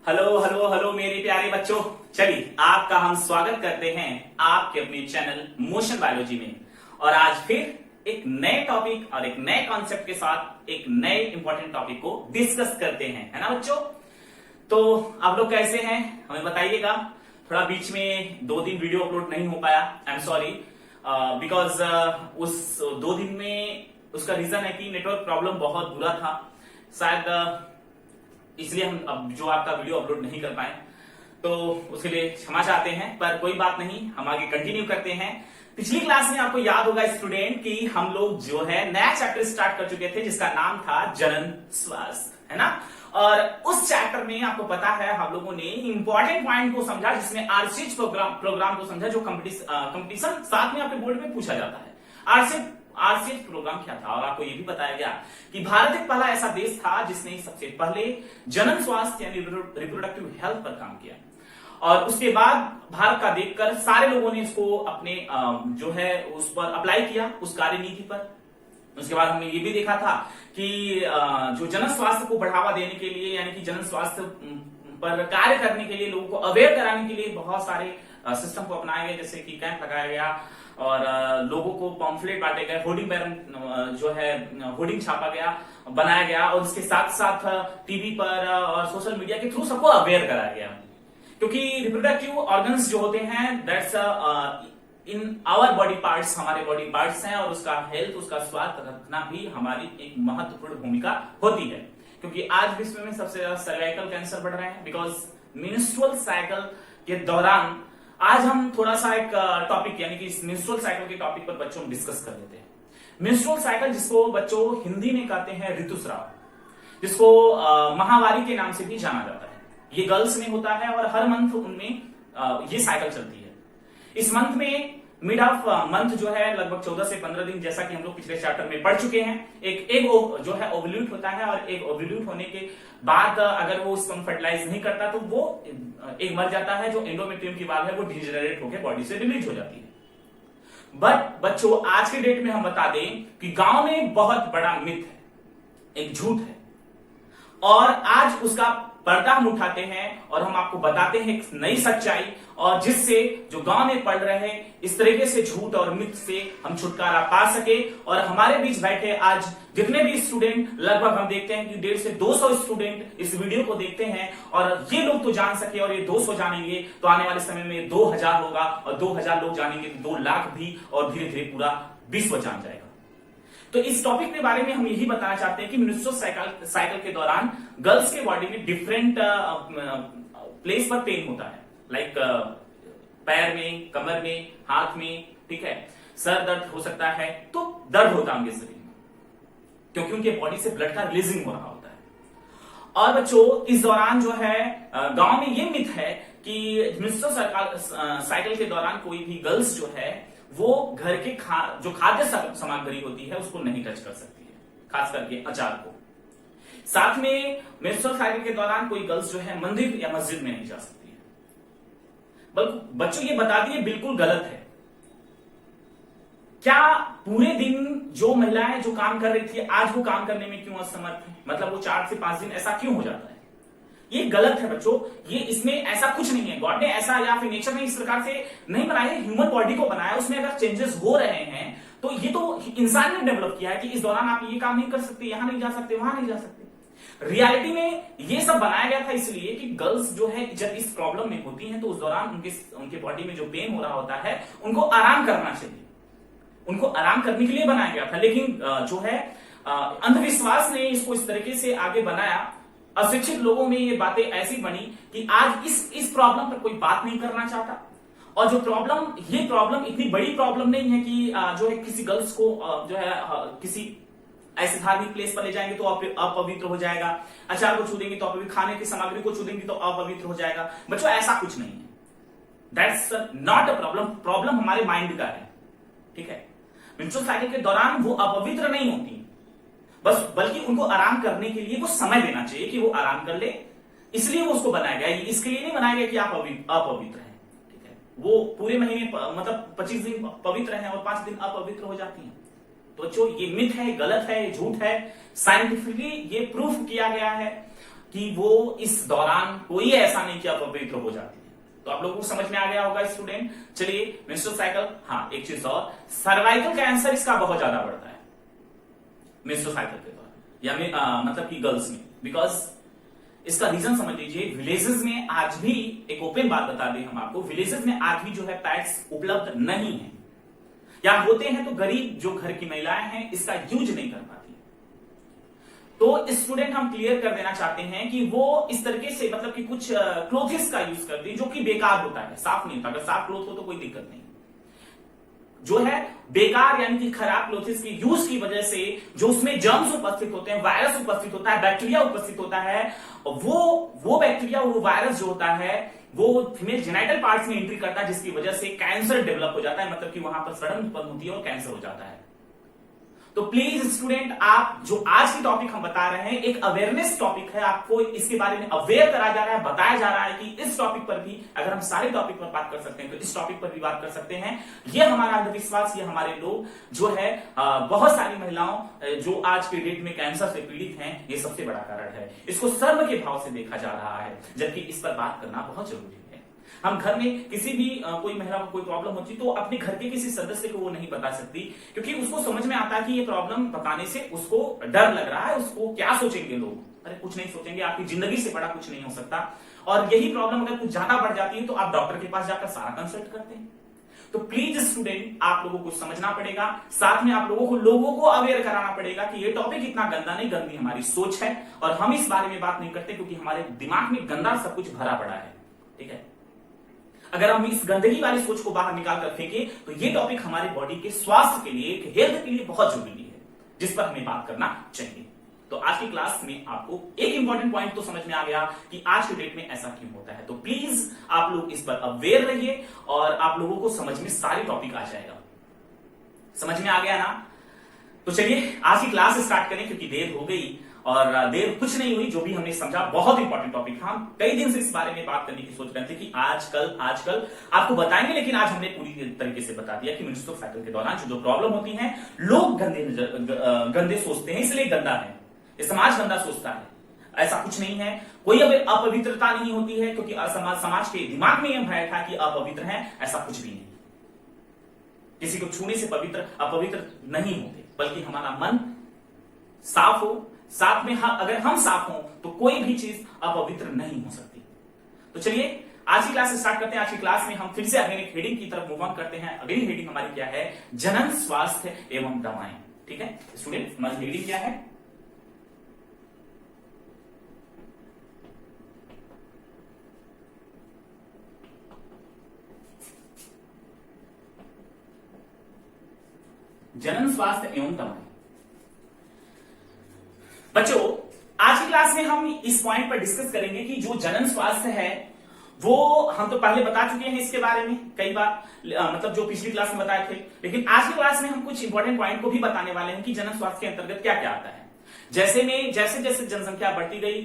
Hello hello hello मेरे प्यारे बच्चों, चलिए आपका हम स्वागत करते हैं आपके अपने चैनल मोशन बायोलॉजी में। और आज फिर एक नए टॉपिक और एक नए कॉन्सेप्ट के साथ एक नए इंपॉर्टेंट टॉपिक को डिस्कस करते हैं, है ना बच्चों। तो आप लोग कैसे हैं हमें बताइएगा। थोड़ा बीच में 2 दिन वीडियो अपलोड नहीं हो पाया, आई एम सॉरी, बिकॉज उस 2 दिन में उसका रीजन है कि नेटवर्क प्रॉब्लम बहुत बुरा था, शायद इसलिए हम अब जो आपका वीडियो अपलोड नहीं कर पाए, तो उसके लिए क्षमा चाहते हैं। पर कोई बात नहीं, हम आगे कंटिन्यू करते हैं। पिछली क्लास में आपको याद होगा स्टूडेंट कि हम लोग जो है नया चैप्टर स्टार्ट कर चुके थे जिसका नाम था जनन स्वास्थ्य, है ना। और उस चैप्टर में आपको पता है हम लोगों ने इंपॉर्टेंट पॉइंट को समझा, जिसमें आरसीएच प्रोग्राम को समझा, जो कंपटीशन साथ में आपके बोर्ड में पूछा जाता है। आरसीएच प्रोग्राम क्या था, और आपको यह भी बताया गया कि भारत एक पहला ऐसा देश था जिसने सबसे पहले जनन स्वास्थ्य यानी रिप्रोडक्टिव हेल्थ पर काम किया। और उसके बाद भारत का देखकर सारे लोगों ने इसको अपने जो है उस पर अप्लाई किया, उस कार्यनीति पर। उसके बाद हमने ये भी देखा था कि जो जनन स्वास्थ्य को बढ़ावा देने के लिए, यानी कि जनन स्वास्थ्य पर कार्य करने के लिए, लोगों को अवेयर कराने के लिए बहुत सारे सिस्टम को अपनाया गया, जैसे कि कैंप लगाया गया और लोगों को पॉम्फलेट बांटे गए, होर्डिंग छापा गया, बनाया गया, और इसके साथ साथ टीवी पर और सोशल मीडिया के थ्रू सबको अवेयर कराया गया। क्योंकि रिप्रोडक्टिव ऑर्गन्स जो होते हैं that's in our body parts, हमारे बॉडी पार्ट्स हैं, और उसका हेल्थ, उसका स्वास्थ्य रखना भी हमारी एक महत्वपूर्ण भूमिका होती है। क्योंकि आज विश्व में सबसे ज्यादा सर्वाइकल कैंसर बढ़ रहे हैं बिकॉज मेंस्ट्रुअल साइकिल के दौरान। आज हम थोड़ा सा एक टॉपिक यानी कि इस मेंस्ट्रुअल साइकिल के टॉपिक पर बच्चों डिस्कस कर लेते हैं। मेंस्ट्रुअल साइकिल, जिसको बच्चों हिंदी में कहते हैं ऋतुस्राव, जिसको माहवारी के नाम से भी जाना जाता है। ये गर्ल्स में होता है और हर मंथ उनमें ये साइकिल चलती है। इस मंथ में मिड ऑफ मंथ जो है लगभग 14 से 15 दिन, जैसा कि हम लोग पिछले चैप्टर में पढ़ चुके हैं, एक जो है ओवल्यूट होता है, और एक ओवल्यूट होने के बाद अगर वो स्पर्म फर्टिलाइज नहीं करता तो वो एक मर जाता है। जो एंडोमेट्रियम की वाल्व है वो डिजेनरेट होकर बॉडी से रिलीज हो जाती है। बट बच्चों आज के डेट में हम बता दें कि गांव में बहुत बड़ा मिथ है, एक झूठ है, और आज उसका पर्दा हम उठाते हैं और हम आपको बताते हैं एक नई सच्चाई, और जिससे जो गांव में पढ़ रहे हैं इस तरीके से झूठ और मिथ से हम छुटकारा पा सके। और हमारे बीच बैठे आज जितने भी स्टूडेंट, लगभग हम देखते हैं कि 150 से 200 स्टूडेंट इस वीडियो को देखते हैं, और ये लोग तो जान सके और ये 200 जानेंगे तो आने वाले समय में 2000 होगा, और 2000 लोग जानेंगे तो 2 लाख भी, और धीरे धीरे पूरा विश्व जान जाएगा। तो इस टॉपिक के बारे में हम यही बताना चाहते हैं कि मेंस्ट्रुअल साइकिल के दौरान गर्ल्स के बॉडी में डिफरेंट प्लेस पर पेन होता है, लाइक पैर में, कमर में, हाथ में, ठीक है, सर दर्द हो सकता है, तो दर्द होता है उनके शरीर में, क्योंकि उनके बॉडी से ब्लड का रिलीजिंग हो रहा होता है। और बच्चों इस दौरान जो है गांव में ये मिथ है कि मेंस्ट्रुअल साइकिल के दौरान कोई भी गर्ल्स जो है वो घर के जो खाद्य सामग्री होती है उसको नहीं टच कर सकती है, खास करके अचार को। साथ में मेंस्ट्रुअल साइकिल के दौरान कोई गर्ल्स जो है मंदिर या मस्जिद में नहीं जा सकती है। बल्कि बच्चों ये बता दिए बिल्कुल गलत है। क्या पूरे दिन जो महिलाएं जो काम कर रही थी आज वो काम करने में क्यों असमर्थ है? मतलब वो 4 से 5 दिन ऐसा क्यों हो जाता है? ये गलत है बच्चों, ये इसमें ऐसा कुछ नहीं है। गॉड ने ऐसा या फिर नेचर ने इस प्रकार से नहीं बनाया है, ह्यूमन बॉडी को बनाया। उसमें अगर चेंजेस हो रहे हैं तो ये तो इंसान ने डेवलप किया है कि इस दौरान आप ये काम नहीं कर सकते, यहां नहीं जा सकते, वहां नहीं जा सकते। रियलिटी में ये सब बनाया गया था इसलिए कि गर्ल्स जो है जब इस प्रॉब्लम में होती हैं तो उस दौरान उनके बॉडी में जो पेन हो रहा होता है उनको आराम करना चाहिए, उनको आराम करने के लिए बनाया गया था। लेकिन जो है अंधविश्वास ने इसको इस तरीके से आगे बनाया, अशिक्षित लोगों में ये बातें ऐसी बनी कि आज इस प्रॉब्लम पर कोई बात नहीं करना चाहता। और जो ये प्रॉब्लम इतनी बड़ी प्रॉब्लम नहीं है कि जो है किसी गर्ल्स को जो है किसी ऐसे धार्मिक प्लेस पर ले जाएंगे तो अपवित्र हो जाएगा, अचार को छू देंगे तो अपवित्र, खाने की सामग्री को छू देंगे तो अपवित्र हो जाएगा। बच्चों ऐसा कुछ नहीं है, that's not a problem. Problem हमारे माइंड का है, ठीक है। मेंस्ट्रुअल साइकिल के दौरान वो अपवित्र नहीं होती, बस बल्कि उनको आराम करने के लिए वो समय देना चाहिए कि वो आराम कर ले, इसलिए वो उसको बनाया गया। इसके लिए नहीं बनाया गया कि आप अपवित्र हैं, ठीक है। वो पूरे महीने मतलब 25 दिन पवित्र हैं और 5 दिन अपवित्र हो जाती हैं। तो जो ये मिथ है, गलत है, झूठ है, साइंटिफिकली ये प्रूफ किया गया है कि वो इस दौरान कोई ऐसा नहीं कि अपवित्र हो जाती है। तो आप लोगों को समझ में आ गया होगा स्टूडेंट। चलिए मेंस्ट्रुअल साइकिल, हाँ एक चीज और, सर्वाइकल कैंसर इसका बहुत ज्यादा बढ़ता है मेंस्ट्रुअल साइकिल के दौरान, या मतलब कि गर्ल्स में। बिकॉज इसका रीजन समझ लीजिए, विलेजेस में आज भी, एक ओपन बात बता दें हम आपको, विलेजेस में आज भी जो है पैड्स उपलब्ध नहीं है, या होते हैं तो गरीब जो घर की महिलाएं हैं इसका यूज नहीं कर पाती। तो स्टूडेंट हम क्लियर कर देना चाहते हैं कि वो इस तरीके से मतलब कि कुछ क्लोथ्स का यूज करती है जो कि बेकार होता है, साफ नहीं होता। अगर साफ क्लोथ हो तो कोई दिक्कत नहीं, जो है बेकार यानी कि खराब क्लोथ्स की यूज की वजह से जो उसमें जर्म्स उपस्थित होते हैं, वायरस उपस्थित होता है, बैक्टीरिया उपस्थित होता है, वो बैक्टीरिया, वो वायरस जो होता है वो फीमेल जेनिटल पार्ट्स में एंट्री करता है, जिसकी वजह से कैंसर डेवलप हो जाता है, मतलब कि वहां पर सड़न उत्पन्न होती है और कैंसर हो जाता है। तो प्लीज स्टूडेंट, आप जो आज की टॉपिक हम बता रहे हैं एक अवेयरनेस टॉपिक है, आपको इसके बारे में अवेयर करा जा रहा है, बताया जा रहा है कि इस टॉपिक पर भी अगर हम सारे टॉपिक पर बात कर सकते हैं तो इस टॉपिक पर भी बात कर सकते हैं। ये हमारा अंधविश्वास, ये हमारे लोग जो है बहुत सारी महिलाओं जो आज के डेट में कैंसर से पीड़ित हैं, ये सबसे बड़ा कारण है। इसको शर्म के भाव से देखा जा रहा है, जबकि इस पर बात करना बहुत जरूरी है। हम घर में किसी भी कोई महिला को कोई प्रॉब्लम होती तो अपने घर के किसी सदस्य को वो नहीं बता सकती, क्योंकि उसको समझ में आता है कि ये प्रॉब्लम बताने से उसको डर लग रहा है, उसको क्या सोचेंगे लोग। अरे कुछ नहीं सोचेंगे, आपकी जिंदगी से बड़ा कुछ नहीं हो सकता। और यही प्रॉब्लम अगर कुछ ज्यादा बढ़ जाती है तो आप डॉक्टर के पास जाकर सारा कंसल्ट करते हैं। तो प्लीज स्टूडेंट, आप लोगों को समझना पड़ेगा, साथ में आप लोगों को अवेयर कराना पड़ेगा कि ये टॉपिक इतना गंदा नहीं, गंदी हमारी सोच है और हम इस बारे में बात नहीं करते क्योंकि हमारे दिमाग में गंदा सब कुछ भरा पड़ा है। ठीक है, अगर हम इस गंदगी वाली सोच को बाहर निकाल कर फेंके तो ये टॉपिक हमारे बॉडी के स्वास्थ्य के लिए, हेल्थ के लिए बहुत जरूरी है, जिस पर हमें बात करना चाहिए। तो आज की क्लास में आपको एक इंपॉर्टेंट पॉइंट तो समझ में आ गया कि आज के डेट में ऐसा क्यों होता है। तो प्लीज आप लोग इस पर अवेयर रहिए और आप लोगों को समझ में सारी टॉपिक आ जाएगा। समझ में आ गया ना? तो चलिए आज की क्लास स्टार्ट करें, क्योंकि देर हो गई और देर कुछ नहीं हुई। जो भी हमने समझा बहुत इंपॉर्टेंट टॉपिक था, हम कई दिन से इस बारे में बात करने की सोच रहे थे कि आजकल आपको बताएंगे, लेकिन आज हमने पूरी तरीके से बता दिया कि मेंस्ट्रुअल साइकिल के दौरान जो प्रॉब्लम होती है, लोग गंदे सोचते हैं, इसलिए गंदा है, समाज गंदा सोचता है। ऐसा कुछ नहीं है, कोई अपवित्रता नहीं होती है, क्योंकि समाज के दिमाग में यह भय था कि अपवित्र है, ऐसा कुछ भी नहीं। किसी को छूने से अपवित्र नहीं होते, बल्कि हमारा मन साफ हो, साथ में अगर हम साफ हों तो कोई भी चीज अपवित्र नहीं हो सकती। तो चलिए आज की क्लास स्टार्ट करते हैं। आज की क्लास में हम फिर से अगली हेडिंग की तरफ मूव ऑन करते हैं। अगली हेडिंग हमारी क्या है? जनन स्वास्थ्य एवं दवाएं। ठीक है स्टूडेंट, हमारी हेडिंग क्या है? जनन स्वास्थ्य एवं दवाएं। बच्चों, आज की क्लास में हम इस पॉइंट पर डिस्कस करेंगे कि जो जनन स्वास्थ्य है वो हम तो पहले बता चुके हैं इसके बारे में कई बार, मतलब जो पिछली क्लास में बताए थे, लेकिन आज की क्लास में हम कुछ इंपॉर्टेंट पॉइंट को भी बताने वाले हैं कि जनन स्वास्थ्य के अंतर्गत क्या क्या आता है। जैसे जैसे जनसंख्या बढ़ती गई,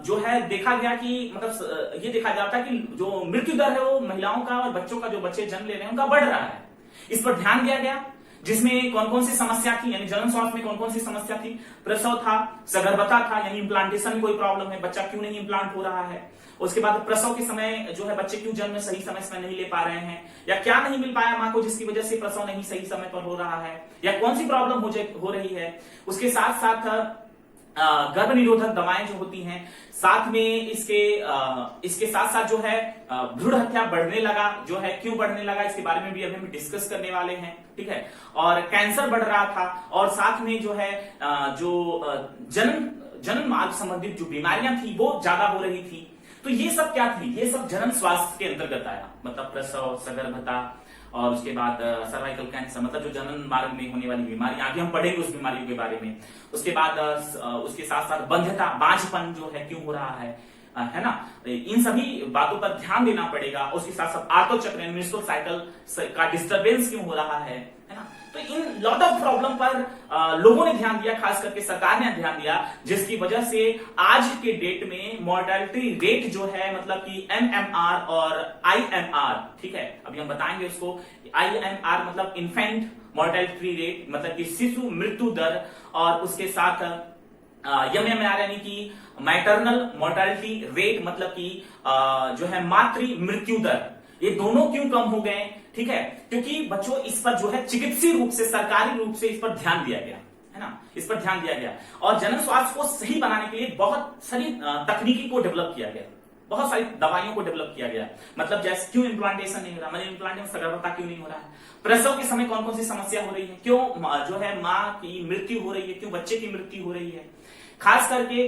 जो है देखा गया कि मतलब ये देखा जाता है कि जो मृत्यु दर है वो महिलाओं का और बच्चों का, जो बच्चे जन्म ले रहे हैं उनका बढ़ रहा है। इस पर ध्यान दिया गया, जिसमें कौन कौन सी समस्या थी, यानी जनन स्वास्थ्य में कौन कौन सी समस्या थी? प्रसव था, सगर्भता था, यानी इम्प्लांटेशन में कोई प्रॉब्लम है, बच्चा क्यों नहीं इम्प्लांट हो रहा है। उसके बाद प्रसव के समय जो है बच्चे क्यों जन्म सही समय से नहीं ले पा रहे हैं, या क्या नहीं मिल पाया मां को जिसकी वजह से प्रसव नहीं सही समय पर हो रहा है, या कौन सी प्रॉब्लम हो रही है। उसके साथ साथ गर्भ निरोधक दवाएं जो होती हैं, साथ में इसके साथ साथ जो है भ्रूण हत्या बढ़ने लगा, जो है क्यों बढ़ने लगा इसके बारे में भी अभी हम डिस्कस करने वाले हैं। ठीक है, और कैंसर बढ़ रहा था, और साथ में जो है जो जनन मार्ग संबंधित जो बीमारियां थी वो ज्यादा हो रही थी। तो ये सब क्या थी? ये सब जनन स्वास्थ्य के अंतर्गत आया, मतलब प्रसव, सगर्भता और उसके बाद सर्वाइकल कैंसर, मतलब जो जनन मार्ग में होने वाली बीमारियां, आगे हम पढ़ेंगे उस बीमारियों के बारे में। उसके बाद उसके साथ साथ बंध्यता, बांझपन जो है क्यों हो रहा है ना, इन सभी बातों पर ध्यान देना पड़ेगा। उसके साथ साथ आर्तो चक्र, मेंस्ट्रुअल साइकिल का डिस्टर्बेंस क्यों हो रहा है ना। तो इन लॉट ऑफ प्रॉब्लम पर लोगों ने ध्यान दिया, खास करके सरकार ने ध्यान दिया, जिसकी वजह से आज के डेट में मॉर्टेलिटी रेट जो है, मतलब कि MMR और IMR, ठीक है अभी हम बताएंगे उसको। IMR मतलब इन्फेंट मॉर्टेलिटी रेट, मतलब कि शिशु मृत्यु दर, और उसके साथ MMR यानी कि मैटरनल मोर्टालिटी रेट, मतलब कि जो है मातृ मृत्यु दर, ये दोनों क्यों कम हो गए? ठीक है, क्योंकि बच्चों इस पर जो है चिकित्सीय रूप से, सरकारी रूप से इस पर ध्यान दिया गया है ना, इस पर ध्यान दिया गया और जनन स्वास्थ्य को सही बनाने के लिए बहुत सारी तकनीकी को डेवलप किया गया, बहुत सारी दवाइयों को डेवलप किया गया। मतलब जैसे क्यों इम्प्लांटेशन नहीं हो रहा, मतलब इम्प्लांटेशन सगर्भता क्यों नहीं हो रहा है, प्रसव के समय कौन कौन सी समस्या हो रही है, क्यों जो है माँ की मृत्यु हो रही है, क्यों बच्चे की मृत्यु हो रही है, खास करके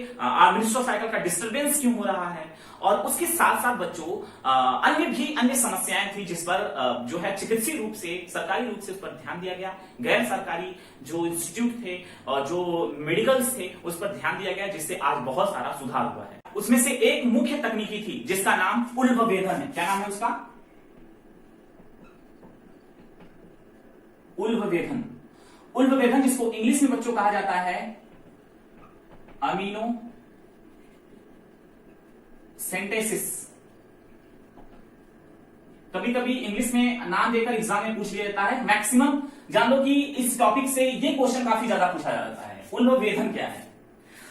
मेंस्ट्रुअल साइकिल का डिस्टरबेंस क्यों हो रहा है। और उसके साथ साथ बच्चों अन्य समस्याएं थी जिस पर जो है चिकित्सीय रूप से, सरकारी रूप से उस पर ध्यान दिया गया, गैर सरकारी जो इंस्टीट्यूट थे और जो मेडिकल्स थे उस पर ध्यान दिया गया, जिससे आज बहुत सारा सुधार हुआ है। उसमें से एक मुख्य तकनीकी थी जिसका नाम उल्बवेधन है। क्या नाम है उसका? उल्बवेधन। उल्बवेधन जिसको इंग्लिश में बच्चों कहा जाता है अमीनो सेंटेसिस। कभी कभी इंग्लिश में नाम देकर एग्जाम में पूछ लिया जाता है। मैक्सिमम जान लो कि इस टॉपिक से ये क्वेश्चन काफी ज्यादा पूछा जाता है। उल्बवेधन क्या है?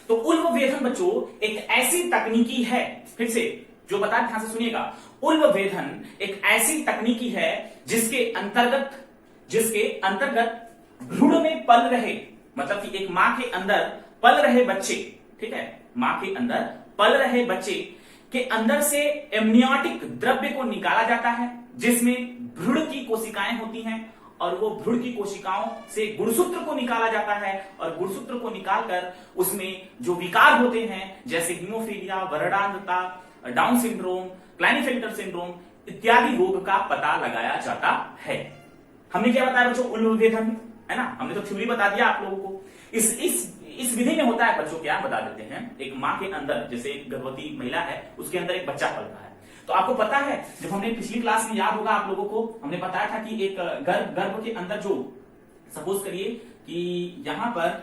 तो उल्बवेधन बच्चों एक ऐसी तकनीकी है, फिर से जो बता ध्यान से सुनिएगा, उल्बवेधन एक ऐसी तकनीकी है जिसके अंतर्गत भ्रूण में पल रहे, मतलब कि एक मां के अंदर पल रहे बच्चे, ठीक है, मां के अंदर पल रहे बच्चे के अंदर से एमनियोटिक द्रव्य को निकाला जाता है, जिसमें भ्रूण की कोशिकाएं होती हैं और वो भ्रूण की कोशिकाओं से गुणसूत्र को निकाला जाता है और गुणसूत्र को निकालकर उसमें जो विकार होते हैं जैसे हीमोफीलिया, वरडानता, डाउन सिंड्रोम, क्लाइनेफेल्टर सिंड्रोम इत्यादि रोग का पता लगाया जाता है। हमने क्या बताया बच्चों? उल्बवेधन, है ना, हमने तो थ्योरी बता दिया आप लोगों को। इस विधि में होता है बच्चों, क्या बता देते हैं, एक मां के अंदर, जैसे एक गर्भवती महिला है उसके अंदर एक बच्चा पल रहा है। तो आपको पता है, जब हमने पिछली क्लास में, याद होगा आप लोगों को, हमने बताया था कि एक गर्भ के अंदर जो, सपोज करिए कि यहां पर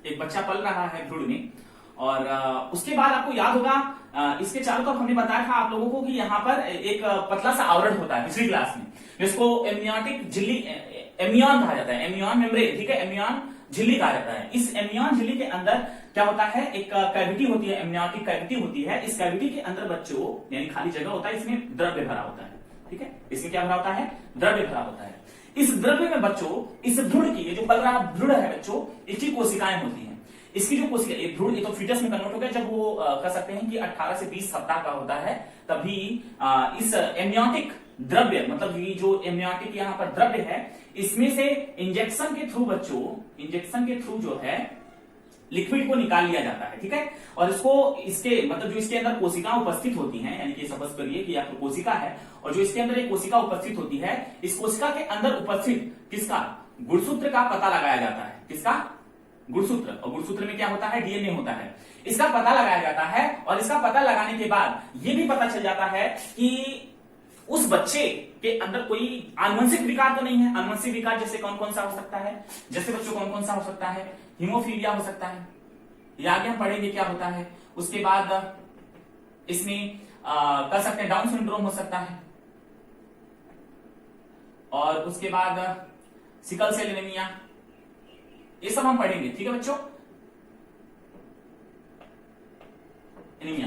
एक बच्चा पल रहा है भ्रूण में, और उसके बाद आपको याद होगा इसके चारों तरफ हमने बताया था आप लोगों को कि यहाँ पर एक पतला सा आवरण होता है पिछली क्लास में, जिसको एमनियोटिक झिल्ली, एमियन कहा जाता है, एमियन मेम्ब्रेन, ठीक है, एमियन झिल्ली कहा जाता है। इस एमियन झिल्ली के अंदर क्या होता है, एक कैविटी होती है, एमनियोटिक कैविटी होती है। इस कैविटी के अंदर बच्चों यानी खाली जगह होता है, इसमें द्रव्य भरा होता है, ठीक है, इसमें क्या भरा होता है? द्रव्य भरा होता है। इस द्रव्य में बच्चों, इस भ्रूण की, ये जो पल रहा भ्रूण है बच्चों, इसकी कोशिकाएं होती हैं। इसकी जो कोशिका, ये भ्रूण, ये तो फीटस में कन्वर्ट हो गया, जब वो कह सकते हैं कि 18 से 20 सप्ताह का होता है, तभी इस एमनियोटिक द्रव्य, मतलब ये जो एमनियोटिक यहाँ पर द्रव्य है, इसमें से इंजेक्शन के थ्रू बच्चों, इंजेक्शन के थ्रू जो है लिक्विड को निकाल लिया जाता है, ठीक है। और इसको, इसके मतलब जो इसके अंदर कोशिका उपस्थित होती हैं, यानी कि सपोज करिए कि आपको कोशिका है और जो इसके अंदर एक कोशिका उपस्थित होती है, इस कोशिका के अंदर उपस्थित किसका? गुणसूत्र का पता लगाया जाता है। किसका? गुणसूत्र। और गुणसूत्र में क्या होता है? डीएनए होता है। इसका पता लगाया जाता है और इसका पता लगाने के बाद यह भी पता चल जाता है कि उस बच्चे के अंदर कोई आनुवंशिक विकार तो नहीं है। आनुवंशिक विकार जैसे कौन कौन सा हो सकता है? जैसे बच्चों कौन कौन सा हो सकता है? हीमोफीलिया हो सकता है, ये आगे हम पढ़ेंगे क्या होता है। उसके बाद इसमें कर सकते हैं डाउन सिंड्रोम हो सकता है, और उसके बाद सिकल सेल एनीमिया, ये सब हम पढ़ेंगे, ठीक है बच्चों, एनीमिया।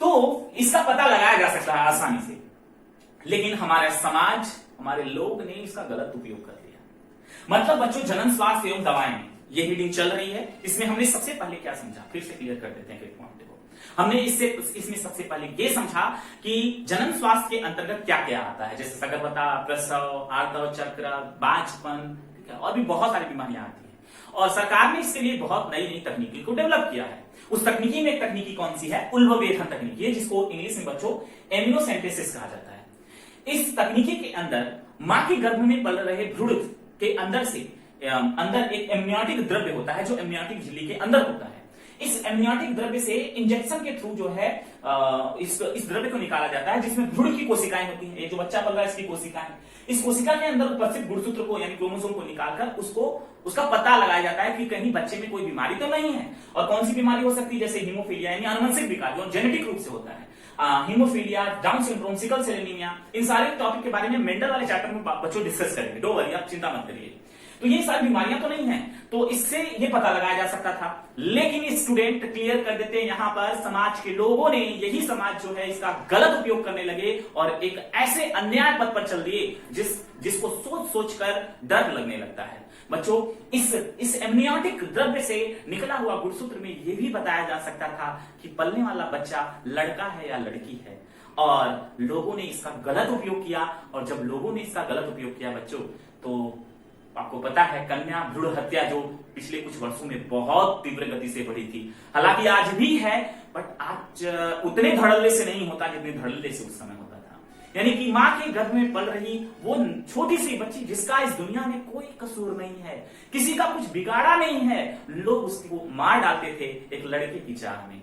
तो इसका पता लगाया जा सकता है आसानी से, लेकिन हमारे समाज, हमारे लोग ने इसका गलत उपयोग कर लिया। मतलब बच्चों, जनन स्वास्थ्य एवं दवाएं, ये हीडिंग चल रही है। इसमें हमने सबसे पहले क्या समझा, फिर से क्लियर कर देते हैं पॉइंट को। हमने इसमें सबसे पहले ये समझा कि जनन स्वास्थ्य के अंतर्गत क्या क्या आता है, जैसे सगर्भता, प्रसव, आर्तव चक्र, बांझपन, ठीक है, और भी बहुत सारी बीमारियां आती है। और सरकार ने इसके लिए बहुत नई नई तकनीकी को डेवलप किया है। उस तकनीकी में एक तकनीकी कौन सी है? उल्बवेधन तकनीकी है, जिसको इंग्लिश में बच्चों एमिनोसेंटेसिस कहा जाता है। इस तकनीकी के अंदर मां के गर्भ में पल रहे भ्रूण के अंदर एक एमनियोटिक द्रव्य होता है, जो एमनियोटिक झिल्ली के अंदर होता है। इस एमनियोटिक द्रव्य से इंजेक्शन के थ्रू जो है इस द्रव्य को निकाला जाता है, जिसमें भ्रूण की कोशिकाएं होती हैं। ये जो बच्चा पल रहा है, इसकी कोशिकाएं, इस कोशिका के अंदर उपस्थित गुणसूत्र को यानी क्रोमोसोम को निकालकर उसका पता लगाया जाता है कि कहीं बच्चे में कोई बीमारी तो नहीं है। और कौन सी बीमारी हो सकती है? जैसे हीमोफीलिया यानी आनुवंशिक विकार, जो जेनेटिक रूप से होता है। Haemophilia, Down syndrome, sickle cell anaemia, इन सारे टॉपिक के बारे में मेंडल वाले चैप्टर में बच्चों डिस्कस करेंगे। डोंट वरी, आप चिंता मत करिए। तो ये सारी बीमारियां तो नहीं है, तो इससे ये पता लगाया जा सकता था, लेकिन स्टूडेंट क्लियर कर देते हैं यहां पर समाज के लोगों ने, यही समाज जो है इसका गलत उपयोग करने लगे और एक ऐसे अन्याय पथ पर चल दिए जिसको सोच सोच कर डर लगने लगता है। बच्चों, इस एमनियोटिक द्रव्य से निकला हुआ गुणसूत्र में यह भी बताया जा सकता था कि पलने वाला बच्चा लड़का है या लड़की है, और लोगों ने इसका गलत उपयोग किया। और जब लोगों ने इसका गलत उपयोग किया बच्चों, तो आपको पता है कन्या भ्रूण हत्या जो पिछले कुछ वर्षों में बहुत तीव्र गति से बढ़ी थी, हालांकि आज भी है, बट आज उतने धड़ल्ले से नहीं होता जितने धड़ल्ले से उस समय होता था। यानी कि मां के गर्भ में पल रही वो छोटी सी बच्ची जिसका इस दुनिया में कोई कसूर नहीं है, किसी का कुछ बिगाड़ा नहीं है, लोग उसको मार डालते थे एक लड़के की चाह में।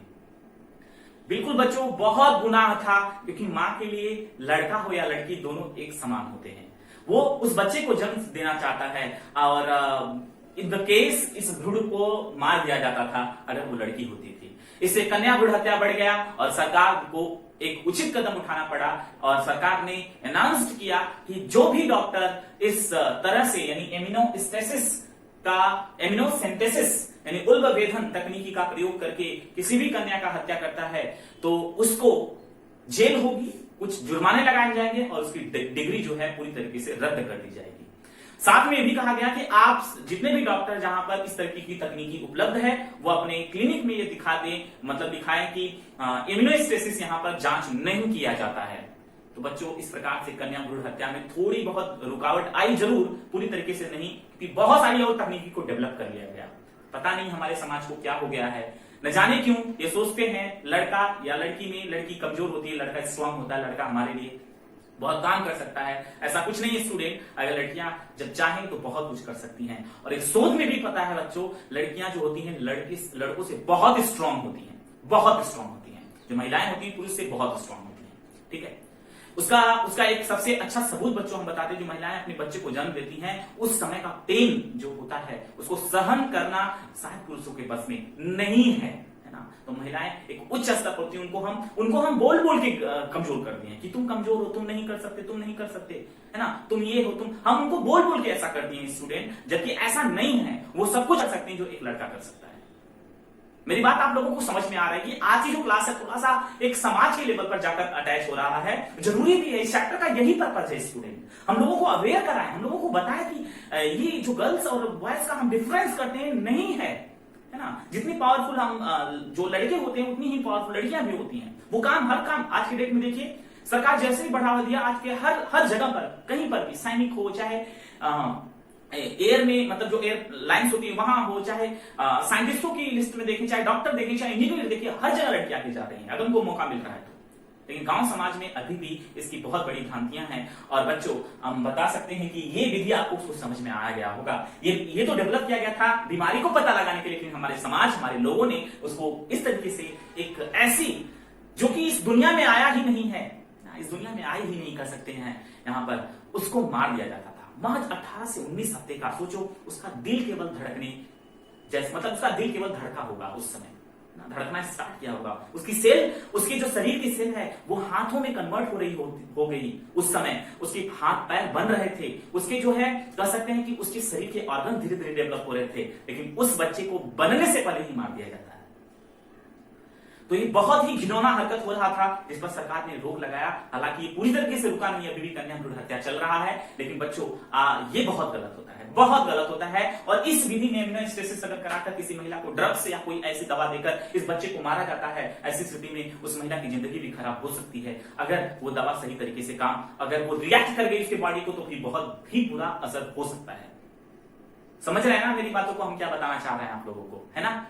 बिल्कुल बच्चों, बहुत गुनाह था, क्योंकि मां के लिए लड़का हो या लड़की दोनों एक समान होते हैं। वो उस बच्चे को जन्म देना चाहता है और इन द केस इस भ्रूण को मार दिया जाता था अगर वो लड़की होती थी। इससे कन्या भ्रूण हत्या बढ़ गया और सरकार को एक उचित कदम उठाना पड़ा, और सरकार ने अनाउंस किया कि जो भी डॉक्टर इस तरह से यानी एमिनोसेंटेसिस यानी उल्ब वेधन तकनीकी का प्रयोग करके किसी भी कन्या का हत्या करता है तो उसको जेल होगी, कुछ जुर्माने लगाए जाएंगे और उसकी डिग्री जो है पूरी तरीके से रद्द कर दी जाएगी। साथ में ये भी कहा गया कि आप जितने भी डॉक्टर जहां पर इस तरह की तकनीकी उपलब्ध है वो अपने क्लिनिक में ये दिखा दें, मतलब दिखाएं कि इम्यूनोस्टेसिस यहां पर जांच नहीं किया जाता है। तो बच्चों, इस प्रकार से कन्या भ्रूण हत्या में थोड़ी बहुत रुकावट आई, जरूर पूरी तरीके से नहीं, क्योंकि बहुत सारी और तकनीकी को डेवलप कर लिया गया। पता नहीं हमारे समाज को क्या हो गया है, न जाने क्यों ये सोचते हैं लड़का या लड़की में लड़की कमजोर होती है, लड़का स्ट्रांग होता है, लड़का हमारे लिए बहुत काम कर सकता है। ऐसा कुछ नहीं है स्टूडेंट, अगर लड़कियां जब चाहें तो बहुत कुछ कर सकती हैं। और एक शोध में भी पता है बच्चों, लड़कियां जो होती हैं लड़कों से बहुत स्ट्रांग होती हैं, बहुत स्ट्रांग होती हैं। जो महिलाएं होती हैं पुरुष से बहुत स्ट्रांग होती हैं। ठीक है, उसका एक सबसे अच्छा सबूत बच्चों हम बताते हैं, जो महिलाएं अपने बच्चे को जन्म देती हैं उस समय का पेन जो होता है उसको सहन करना शायद पुरुषों के बस में नहीं है ना। तो महिलाएं एक उच्च स्तर पर होती हैं, उनको हम बोल बोल के कमजोर कर दिए कि तुम कमजोर हो, तुम नहीं कर सकते, तुम नहीं कर सकते, है ना, तुम ये हो, हम उनको बोल बोल के ऐसा कर दिए स्टूडेंट, जबकि ऐसा नहीं है। वो सब कुछ कर सकते हैं जो एक लड़का कर सकता है। मेरी बात आप लोगों को समझ में आ रहा है कि आज की जो क्लास है थोड़ा सा एक समाज के लेवल पर जाकर अटैच हो रहा है, जरूरी भी है। इस चैप्टर का यही पर्पज है स्टूडेंट, हम लोगों को अवेयर कराएं, हम लोगों को बताएं कि ये जो गर्ल्स और बॉयज का हम डिफरेंस करते हैं नहीं है ना। जितनी पावरफुल हम जो लड़के होते हैं उतनी ही पावरफुल लड़कियां भी होती हैं। वो हर काम आज के डेट में देखिए, सरकार जैसे ही बढ़ावा दिया, आज के हर जगह पर कहीं पर भी, सैनिक हो चाहे एयर में, मतलब जो एयर लाइंस होती है वहां हो, चाहे साइंटिस्टों की लिस्ट में देखें, चाहे डॉक्टर देखें, चाहे इंजीनियर देखिए, हर जगह लड़कियां आगे जा रही हैं अगर उनको मौका मिल रहा है तो। लेकिन गांव समाज में अभी भी इसकी बहुत बड़ी भ्रांतियां हैं। और बच्चों, हम बता सकते हैं कि ये विधि आपको कुछ समझ में आ गया होगा। ये तो डेवलप किया गया था बीमारी को पता लगाने के लिए, लेकिन हमारे समाज, हमारे लोगों ने उसको इस तरीके से एक ऐसी, जो कि इस दुनिया में आया ही नहीं है, इस दुनिया में आए ही नहीं कर सकते हैं, यहां पर उसको मार दिया जाता था। महज 18 से 19 हफ्ते का, सोचो उसका दिल केवल धड़कने जैसे, मतलब उसका दिल केवल धड़का होगा उस समय, धड़कना स्टार्ट किया होगा। उसकी सेल, उसकी जो शरीर की सेल है वो हाथों में कन्वर्ट हो गई उस समय। उसके हाथ पैर बन रहे थे, उसके जो है कह सकते हैं कि उसके शरीर के ऑर्गन धीरे धीरे डेवलप हो रहे थे, लेकिन उस बच्चे को बनने से पहले ही मार दिया जाता है। तो ये बहुत ही घिनौना हरकत हो रहा था जिस पर सरकार ने रोक लगाया। हालांकि ये पूरी तरीके से रुका नहीं, अभी भी कन्या भ्रूण हत्या चल रहा है, लेकिन बच्चों ये बहुत गलत होता है, बहुत गलत होता है। और इस विधि में इम्यूनोस्टेसिस अगर कराकर किसी महिला को ड्रग्स या कोई ऐसी दवा देकर इस बच्चे को मारा जाता है, ऐसी स्थिति में उस महिला की जिंदगी भी खराब हो सकती है। अगर वो दवा सही तरीके से अगर वो रिएक्ट कर गई उसके बॉडी को, तो फिर बहुत भी बुरा असर हो सकता है। समझ रहे हैं ना मेरी बातों को, हम क्या बताना चाह रहे हैं आप लोगों को, है ना।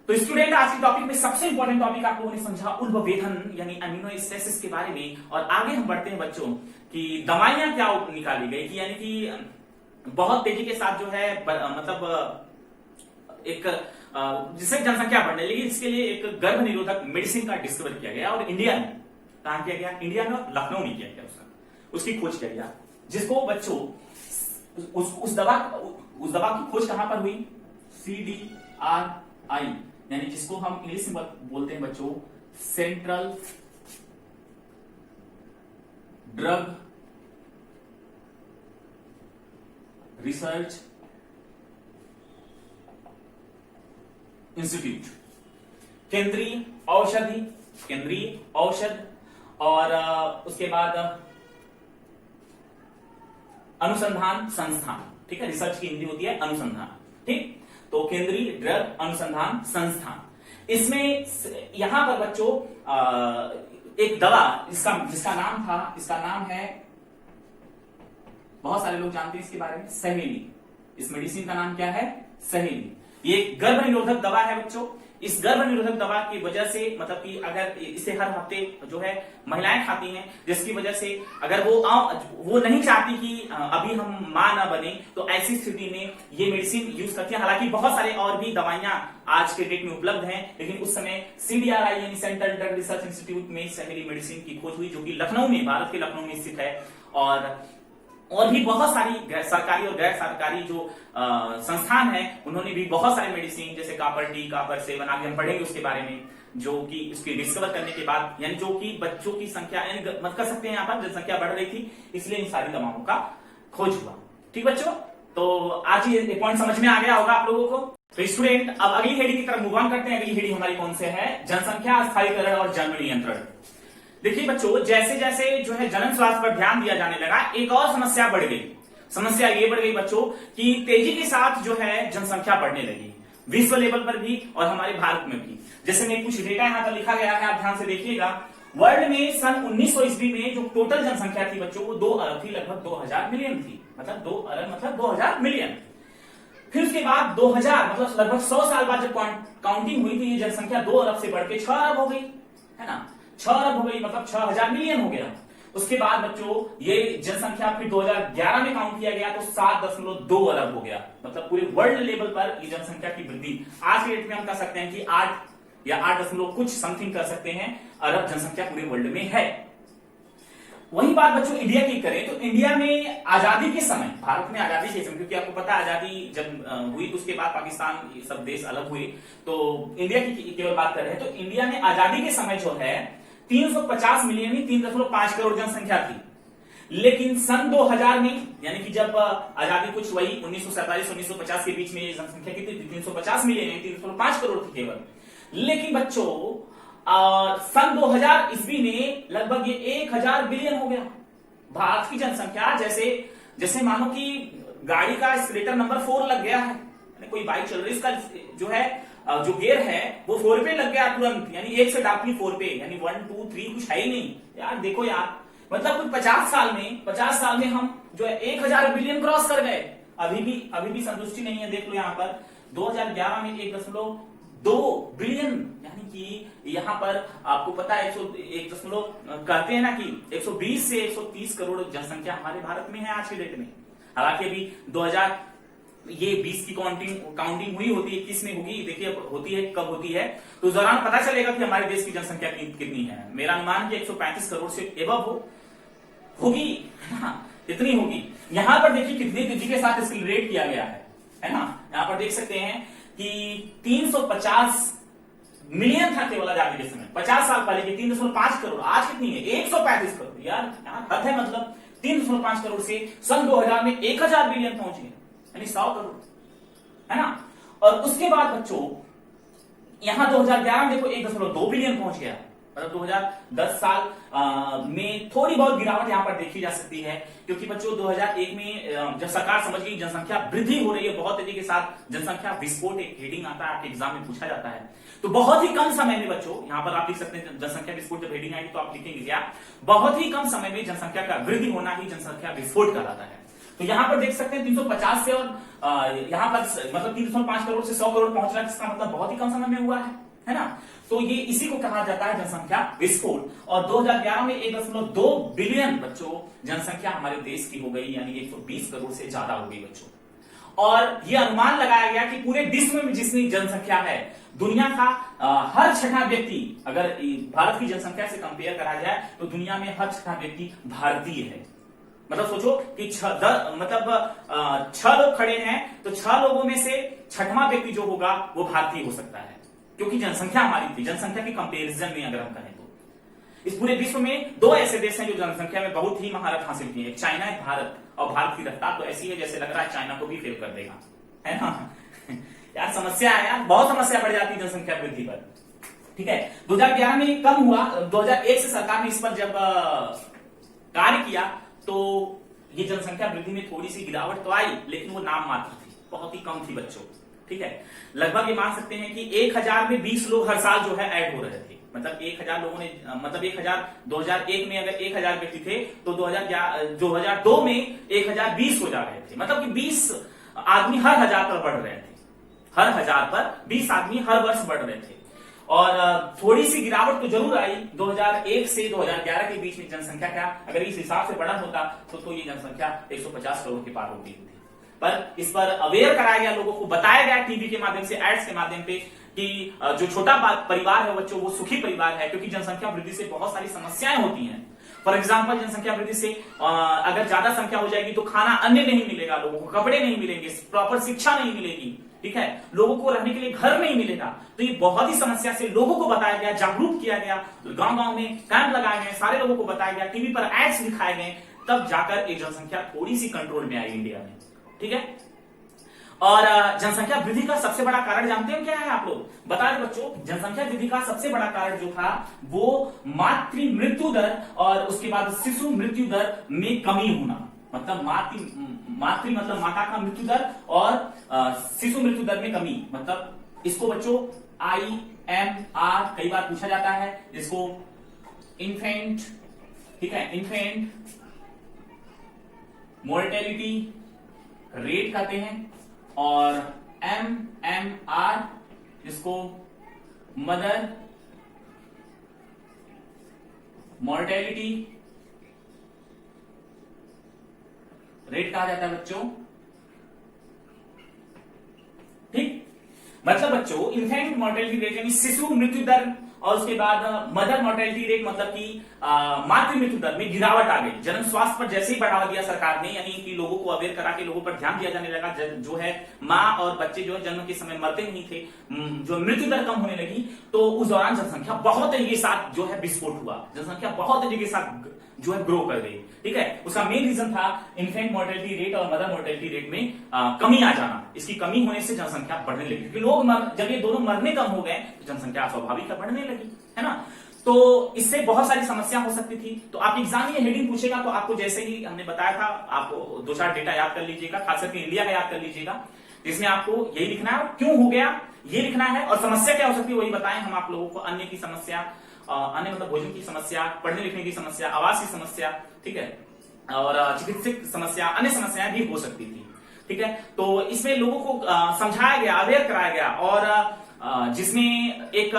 तो स्टूडेंट, आज के टॉपिक में सबसे इंपॉर्टेंट टॉपिक आप लोगों ने समझा उल्ब वेधन यानी एमिनोस्टेसिस के बारे में। और आगे हम बढ़ते हैं बच्चों कि दवाइयां क्या निकाली गई कि, यानी कि बहुत तेजी के साथ जो है मतलब एक जिससे जनसंख्या बढ़ने लगी, इसके लिए एक गर्भ निरोधक मेडिसिन का डिस्कवर किया गया। और इंडिया में कहां किया गया? इंडिया में और लखनऊ में किया गया, उसकी खोज किया गया। जिसको बच्चों उस दवा की खोज कहां पर हुई? CDRI, यानी जिसको हम इंग्लिश में बोलते हैं बच्चों सेंट्रल ड्रग रिसर्च इंस्टीट्यूट, केंद्रीय औषध और उसके बाद अनुसंधान संस्थान, ठीक है, रिसर्च की हिंदी होती है अनुसंधान, ठीक। तो केंद्रीय ड्रग अनुसंधान संस्थान, इसमें यहां पर बच्चों एक दवा जिसका नाम है, बहुत सारे लोग जानते हैं इसके बारे में, सहेली। इस मेडिसिन का नाम क्या है? सहेली। ये गर्भ निरोधक दवा है बच्चों। इस गर्भ निरोधक दवा की वजह से, मतलब कि अगर इसे हर हफ्ते जो है महिलाएं खाती हैं, जिसकी वजह से अगर वो नहीं चाहती कि अभी हम मां ना बने, तो ऐसी स्थिति में ये मेडिसिन यूज करती है। हालांकि बहुत सारे और भी दवाइयां आज के डेट में उपलब्ध हैं, लेकिन उस समय CDRI यानी सेंट्रल ड्रग रिसर्च इंस्टीट्यूट में सहेली मेडिसिन की खोज हुई, जो कि लखनऊ में, भारत के लखनऊ में स्थित है। और भी बहुत सारी सरकारी और गैर सरकारी जो संस्थान है, उन्होंने भी बहुत सारे मेडिसिन, जैसे कॉपर टी, कॉपर 7, आगे हम पढ़ेंगे उसके बारे में, जो कि उसकी डिस्कवर करने के बाद, यानी जो कि बच्चों की संख्या, यानी मत कर सकते हैं यहाँ पर जनसंख्या बढ़ रही थी, इसलिए इन सारी दवाओं का खोज हुआ। ठीक बच्चों, तो आज ये पॉइंट समझ में आ गया होगा आप लोगों को। तो स्टूडेंट, अब अगली हेडिंग की तरफ मूव ऑन करते हैं। अगली हेडिंग हमारी कौन से है? जनसंख्या स्थायीकरण और जन्म नियंत्रण। देखिए बच्चों, जैसे जैसे जो है जनन स्वास्थ्य पर ध्यान दिया जाने लगा, एक और समस्या बढ़ गई। समस्या ये बढ़ गई बच्चों कि तेजी के साथ जो है जनसंख्या बढ़ने लगी, विश्व लेवल पर भी और हमारे भारत में भी। जैसे मैं कुछ डेटा यहां पर लिखा गया है, आप ध्यान से देखिएगा। वर्ल्ड में सन 1900 ईस्वी में जो टोटल जनसंख्या थी बच्चों, वो 2 अरब थी, लगभग 2000 मिलियन थी। मतलब 2 अरब मतलब 2000 मिलियन। फिर उसके बाद 2000 मतलब लगभग 100 साल बाद जब काउंटिंग हुई थी, ये जनसंख्या 2 अरब से बढ़ के 6 अरब हो गई, है ना। 6 अरब हो गई, मतलब 6000 मिलियन हो गया। उसके बाद बच्चों ये जनसंख्या फिर 2011 में काउंट किया गया तो 7.2 अरब हो गया। मतलब पूरे वर्ल्ड लेवल पर ये जनसंख्या की वृद्धि आज के डेट में हम कह सकते हैं कि 8 या 8 कुछ समथिंग कर सकते हैं अरब जनसंख्या पूरे वर्ल्ड में है। वही बात बच्चों इंडिया की करें तो इंडिया में आजादी के समय, भारत में आजादी के समय, क्योंकि आपको पता है आजादी जब हुई तो उसके बाद पाकिस्तान, ये सब देश अलग हुए, तो इंडिया की केवल बात कर रहे हैं, तो इंडिया में आजादी के समय जो है 350 मिलियन ही 3.5 करोड़ जनसंख्या थी। लेकिन सन 2000 में, यानी कि जब आजादी कुछ वही 1947-1950 के बीच में ये जनसंख्या कितनी थी? 350 मिलियन, 3.5 करोड़ थी केवल। लेकिन बच्चों सन 2000 ईस्वी में लगभग ये 1000 बिलियन हो गया। भारत की जनसंख्या जैसे मानो कि गाड़ी का स्कूटर नंबर 4 लग गया है, कोई बाइक चल रही है, इसका जो है जो गियर है वो 4 पे लग गया तुरंत, यानी 1 से डापली 4 पे, यानी 1 2 3 कुछ है ही नहीं यार। देखो यार, मतलब कुछ 50 साल में हम जो है 1000 बिलियन क्रॉस कर गए। अभी भी संतुष्टि नहीं है। देख लो यहाँ पर 2011 में 1.2 बिलियन, यानी कि यहाँ पर आपको पता है 1 कहते हैं ना कि 120 से 130 करोड़ जनसंख्या हमारे भारत में है आज के डेट में। हालांकि अभी 2020 की काउंटिंग हुई होती है, 21 में होगी, देखिए होती है, कब होती है तो उस दौरान पता चलेगा कि हमारे देश की जनसंख्या कितनी है। मेरा अनुमान कि 135 करोड़ से एबव होगी, है ना, इतनी होगी। यहां पर देखिए कितनी तेजी के साथ एक्सीलरेट किया गया है ना। यहां पर देख सकते हैं कि 350 मिलियन था केवल आजादी के समय, 50 साल पहले की 3.5 करोड़, आज कितनी है? 135 करोड़। यार हद है, मतलब 3.5 करोड़ से सन 2000 में 1000 बिलियन पहुंच गए, यानी 100 करोड़, है ना। और उसके बाद बच्चों यहां 2011 में देखो 1.2 बिलियन पहुंच गया। मतलब 2010 साल में थोड़ी बहुत गिरावट यहां पर देखी जा सकती है, क्योंकि बच्चों 2001 में जब सरकार समझ गई जनसंख्या वृद्धि हो रही है बहुत तेजी के साथ, जनसंख्या विस्फोट एक हेडिंग आता है, आपके एग्जाम में पूछा जाता है, तो बहुत ही कम समय में बच्चों यहां पर आप लिख सकते हैं जनसंख्या विस्फोट। जब हेडिंग आएगी तो आप लिखेंगे क्या? बहुत ही कम समय में जनसंख्या का वृद्धि होना ही जनसंख्या विस्फोट कहलाता है। तो यहां पर देख सकते हैं 350 से और यहां पर मतलब 3.5 करोड़ से 100 करोड़ पहुंचना, जिसका मतलब बहुत ही कम समय में हुआ है ना। तो ये इसी को कहा जाता है जनसंख्या विस्फोट। और 2011 में 1.2 बिलियन बच्चों जनसंख्या हमारे देश की हो गई, यानी 120 करोड़ से ज्यादा हो गई बच्चों। और ये अनुमान लगाया गया कि पूरे विश्व में जितनी जनसंख्या है, दुनिया का हर छठा व्यक्ति, अगर भारत की जनसंख्या से कंपेयर करा जाए तो दुनिया में हर छठा व्यक्ति भारतीय है। मतलब सोचो कि 6 लोग खड़े हैं तो 6 लोगों में से छठवां व्यक्ति जो होगा वो भारतीय हो सकता है, क्योंकि जनसंख्या हमारी थी, जनसंख्या के कंपैरिजन में अगर हम कहें तो। इस पूरे विश्व में दो ऐसे देश हैं जो जनसंख्या में बहुत ही महारत हासिल की है, एक चाइना, एक भारत। और भारत की रफ्तार तो ऐसी है जैसे लग रहा है चाइना को भी फेल कर देगा, है ना। यार समस्या है यार, बहुत समस्या बढ़ जाती है जनसंख्या वृद्धि पर। ठीक है, 2011 में कम हुआ, 2001 से सरकार ने इस पर जब कार्य किया तो ये जनसंख्या वृद्धि में थोड़ी सी गिरावट तो आई, लेकिन वो नाम मात्र थी, बहुत ही कम थी बच्चों। ठीक है, लगभग ये मान सकते हैं कि 1000 में 20 लोग हर साल जो है ऐड हो रहे थे। मतलब 1000 लोगों ने, मतलब 2001 में अगर 1000 व्यक्ति थे तो 2002 में 1020 हो जा रहे थे। मतलब कि 20 आदमी हर 1000 पर बढ़ रहे थे, हर 1000 पर 20 आदमी हर वर्ष बढ़ रहे थे। और थोड़ी सी गिरावट तो जरूर आई 2001 से 2011 के बीच में। जनसंख्या क्या अगर इस हिसाब से बढ़ा होता तो ये जनसंख्या 150 करोड़ के पार होती थी। पर इस पर अवेयर कराया गया, लोगों को बताया गया टीवी के माध्यम से, एड्स के माध्यम पे कि जो छोटा परिवार है बच्चों, वो सुखी परिवार है, क्योंकि जनसंख्या वृद्धि से बहुत सारी समस्याएं होती हैं। फॉर एग्जाम्पल, जनसंख्या वृद्धि से अगर ज्यादा संख्या हो जाएगी तो खाना अन्य नहीं मिलेगा, लोगों को कपड़े नहीं मिलेंगे, प्रॉपर शिक्षा नहीं मिलेगी। ठीक है, लोगों को रहने के लिए घर नहीं मिलेगा। तो ये बहुत ही समस्या से लोगों को बताया गया, जागरूक किया गया, गांव-गांव में कैंप लगाए गए, सारे लोगों को बताया गया, टीवी पर एड्स दिखाए गए, तब जाकर एक जनसंख्या थोड़ी सी कंट्रोल में आई इंडिया में। ठीक है, और जनसंख्या वृद्धि का सबसे बड़ा कारण जानते हैं क्या है आप लोग? बता दें बच्चों, जनसंख्या वृद्धि का सबसे बड़ा कारण जो था वो मातृ मृत्यु दर और उसके बाद शिशु मृत्यु दर में कमी होना। मतलब मातृ मतलब माता का मृत्यु दर और शिशु मृत्यु दर में कमी। मतलब इसको बच्चों IMR कई बार पूछा जाता है, इसको इन्फेंट, ठीक है, इन्फेंट मोर्टेलिटी रेट कहते हैं, और MMR इसको मदर मोर्टेलिटी रेट कहा जाता है बच्चों। ठीक, मतलब बच्चों इन्फेंट मोर्टेलिटी रेट यानी शिशु मृत्यु दर, और उसके बाद मदर मोर्टेलिटी रेट मतलब कि मातृ मृत्यु दर में गिरावट आ गई। जन्म स्वास्थ्य पर जैसे ही बढ़ावा दिया सरकार ने, यानी कि लोगों को अवेयर करा के लोगों पर ध्यान दिया जाने लगा, जो है माँ और बच्चे जो है जन्म के समय मरते नहीं थे, जो मृत्यु दर कम होने लगी, तो उस दौरान जनसंख्या बहुत तेजी के साथ जो है विस्फोट हुआ, जनसंख्या बहुत तेजी के साथ जो है ग्रो कर गई। ठीक है, उसका मेन रीजन था इन्फेंट मोर्टेलिटी रेट और मदर मोर्टेलिटी रेट में कमी आ जाना। इसकी कमी होने से जनसंख्या बढ़ने लगी, क्योंकि लोग जब ये दोनों मरने कम हो गए तो जनसंख्या स्वाभाविक बढ़ने लगी, है ना। तो इससे बहुत सारी समस्या हो सकती थी। तो आप एग्जाम में हेडिंग पूछेगा तो आपको जैसे ही हमने बताया था, आपको 2-4 डेटा याद कर लीजिएगा, खास करके इंडिया का याद कर लीजिएगा, जिसमें आपको यही लिखना है, क्यों हो गया ये लिखना है, और समस्या क्या हो सकती है वही बताएं हम आप लोगों को। अन्य की समस्या, अन्य मतलब भोजन की समस्या, पढ़ने लिखने की समस्या, आवास की समस्या, ठीक है, और चिकित्सक समस्या, अन्य समस्याएं भी हो सकती थी। ठीक है, तो इसमें लोगों को समझाया गया, अवेयर कराया गया, और जिसमें एक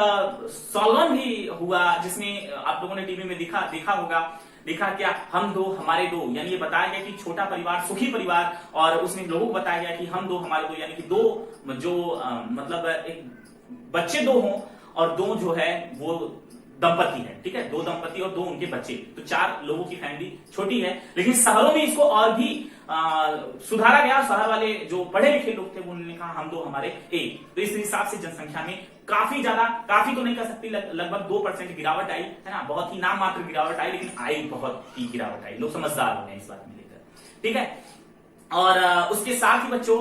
सॉल्वन भी हुआ, जिसमें आप लोगों ने टीवी में देखा होगा, लिखा क्या, हम दो हमारे दो, यानी ये बताया गया कि छोटा परिवार सुखी परिवार, और उसमें लोगों को बताया गया कि हम दो हमारे दो, यानी कि दो जो मतलब एक बच्चे दो हों, और दो जो है वो दंपति है। ठीक है, 2 दंपति और 2 उनके बच्चे, तो 4 लोगों की फैमिली छोटी है। लेकिन शहरों में इसको और भी सुधारा गया। शहर वाले जो पढ़े लिखे लोग थे उन्होंने कहा हम दो हमारे एक। तो इस हिसाब से जनसंख्या में काफी ज्यादा, काफी तो नहीं कर सकती, लगभग 2% गिरावट आई, है ना, बहुत ही नाम मात्र गिरावट आई, लेकिन आई बहुत ही गिरावट आई। लोग समझदार हो गए इस बात में लेकर। ठीक है, और उसके साथ ही बच्चों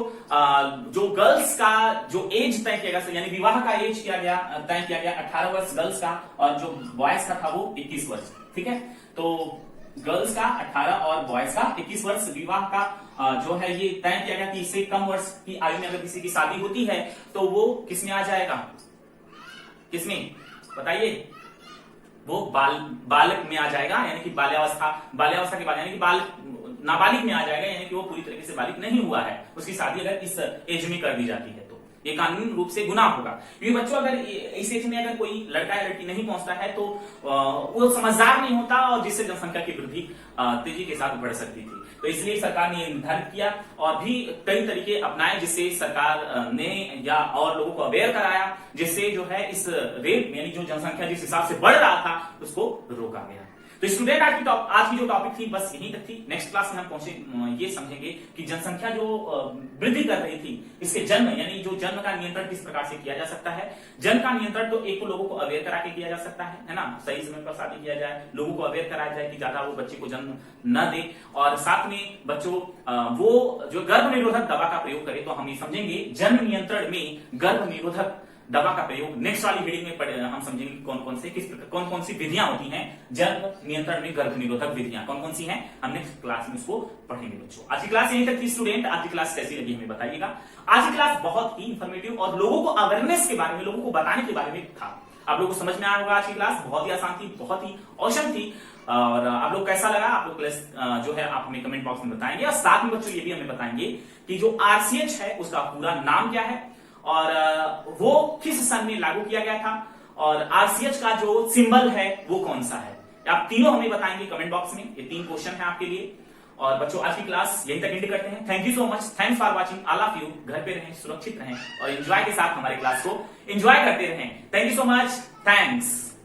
जो गर्ल्स का जो एज तय किया गया, यानी विवाह का एज तय किया गया 18 वर्ष गर्ल्स का, और जो बॉयज का था वो 21 वर्ष। ठीक है, तो गर्ल्स का 18 और बॉयज का 21 वर्ष विवाह का जो है ये तय किया गया कि इससे कम वर्ष की आयु में अगर किसी की शादी होती है तो वो किसमें आ जाएगा, किसमें बताइए, वो बालक में आ जाएगा, यानी कि बाल्यावस्था के बाद, यानी कि नाबालिग में आ जाएगा, यानी कि वो पूरी तरीके से बालिग नहीं हुआ है, उसकी शादी अगर इस एज में कर दी जाती है तो ये कानूनी रूप से गुनाह होगा। क्योंकि बच्चों अगर इस एज में अगर कोई लड़का या लड़की नहीं पहुंचता है तो वो समझदार नहीं होता, और जिससे जनसंख्या की वृद्धि तेजी के साथ बढ़ सकती थी। तो इसलिए सरकार ने निर्धारित किया, और भी कई तरीके अपनाए, जिससे सरकार ने या और लोगों को अवेयर कराया, जिससे जो है इस रेट यानी जो जनसंख्या जिस हिसाब से बढ़ रहा था उसको रोका गया। तो स्टूडेंट आज की जो टॉपिक थी बस यहीं तक थी। नेक्स्ट क्लास में हम पहुंचे ये समझेंगे कि जनसंख्या जो वृद्धि कर रही थी, इसके जन्म यानी जो जन्म का नियंत्रण किस प्रकार से किया जा सकता है। जन्म का नियंत्रण तो एक तो लोगों को अवेयर करा के किया जा सकता है ना, सही समय पर शादी किया जाए, लोगों को अवेयर कराया जाए कि ज्यादा वो बच्चे को जन्म न दे, और साथ में बच्चों वो जो गर्भ निरोधक दवा का प्रयोग करे। तो हम ये समझेंगे जन्म नियंत्रण में गर्भ निरोधक दवा का प्रयोग। नेक्स्ट वाली वीडियो में हम समझेंगे कौन कौन सी विधियां होती हैं जन्म नियंत्रण में, गर्भ निरोधक विधियां कौन कौन सी हैं, हम नेक्स्ट क्लास में इसको पढ़ेंगे बच्चों। आज की क्लास यहीं तक थी स्टूडेंट। आज की क्लास कैसी लगी हमें बताइएगा। आज की क्लास बहुत ही इंफॉर्मेटिव और लोगों को अवेयरनेस के बारे में, लोगों को बताने के बारे में था। आप लोगों को समझ में आया होगा। आज की क्लास बहुत ही आसान थी, बहुत ही औसम थी। और आप लोग कैसा लगा, आप लोग क्लास जो है आप हमें कमेंट बॉक्स में बताएंगे, और साथ में बच्चों ये भी हमें बताएंगे कि जो आरसीएच है उसका पूरा नाम क्या है और वो किस सन में लागू किया गया था, और आरसीएच का जो सिंबल है वो कौन सा है। आप तीनों हमें बताएंगे कमेंट बॉक्स में। ये 3 क्वेश्चन है आपके लिए। और बच्चों आज की क्लास यहीं तक एंड करते हैं। Thank you so much, thanks for watching, all of you. घर पे रहें, सुरक्षित रहें और एंजॉय के साथ हमारे क्लास को एंजॉय करते रहें। Thank you so much, thanks.